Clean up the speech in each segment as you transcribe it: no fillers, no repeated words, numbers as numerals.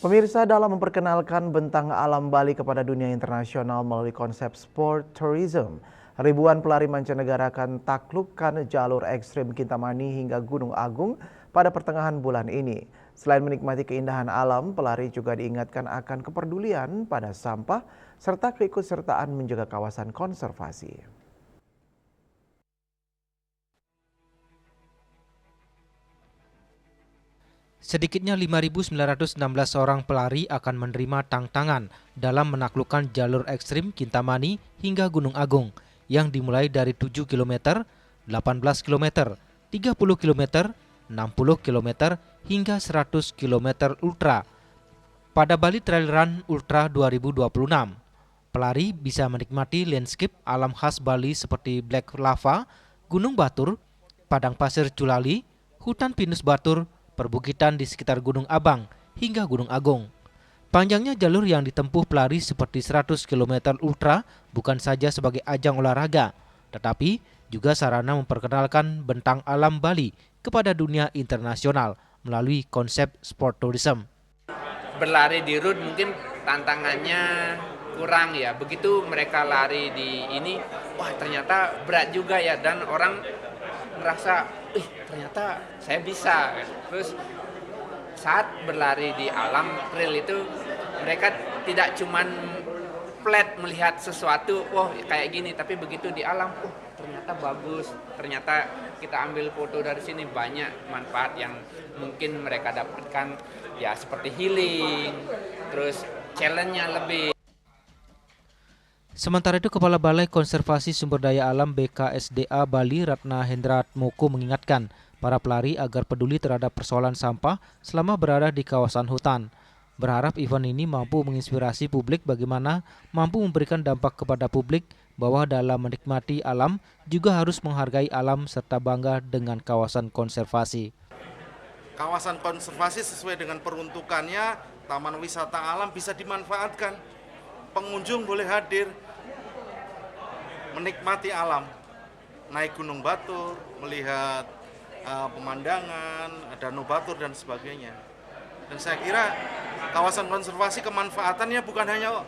Pemirsa, dalam memperkenalkan bentang alam Bali kepada dunia internasional melalui konsep sport tourism, ribuan pelari mancanegara akan taklukkan jalur ekstrim Kintamani hingga Gunung Agung pada pertengahan bulan ini. Selain menikmati keindahan alam, pelari juga diingatkan akan kepedulian pada sampah serta keikutsertaan menjaga kawasan konservasi. Sedikitnya 5.916 orang pelari akan menerima tantangan dalam menaklukkan jalur ekstrim Kintamani hingga Gunung Agung yang dimulai dari 7 km, 18 km, 30 km, 60 km, hingga 100 km ultra. Pada Bali Trail Run Ultra 2026, pelari bisa menikmati landscape alam khas Bali seperti Black Lava, Gunung Batur, padang pasir Culali, hutan pinus batur, perbukitan di sekitar Gunung Abang, hingga Gunung Agung. Panjangnya jalur yang ditempuh pelari seperti 100 km ultra bukan saja sebagai ajang olahraga, tetapi juga sarana memperkenalkan bentang alam Bali kepada dunia internasional melalui konsep sport tourism. Berlari di road mungkin tantangannya kurang ya. Begitu mereka lari di ini, wah ternyata berat juga ya, dan orang merasa, ternyata saya bisa. Terus saat berlari di alam trail itu mereka tidak cuman flat melihat sesuatu, wah kayak gini, tapi begitu di alam, ternyata bagus, ternyata kita ambil foto dari sini, banyak manfaat yang mungkin mereka dapatkan ya, seperti healing, terus challenge-nya lebih. Sementara itu, Kepala Balai Konservasi Sumber Daya Alam BKSDA Bali Ratna Hendra Moko mengingatkan para pelari agar peduli terhadap persoalan sampah selama berada di kawasan hutan. Berharap event ini mampu menginspirasi publik bagaimana mampu memberikan dampak kepada publik bahwa dalam menikmati alam juga harus menghargai alam serta bangga dengan kawasan konservasi. Kawasan konservasi sesuai dengan peruntukannya, taman wisata alam bisa dimanfaatkan. Pengunjung boleh hadir, menikmati alam, naik Gunung Batur, melihat pemandangan, Danau Batur dan sebagainya. Dan saya kira kawasan konservasi kemanfaatannya bukan hanya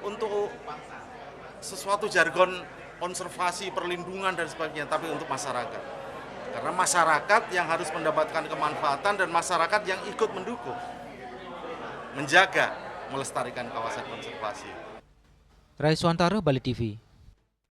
untuk sesuatu jargon konservasi, perlindungan dan sebagainya, tapi untuk masyarakat. Karena masyarakat yang harus mendapatkan kemanfaatan dan masyarakat yang ikut mendukung, menjaga, melestarikan kawasan konservasi. Rai Suwantara, Bali TV.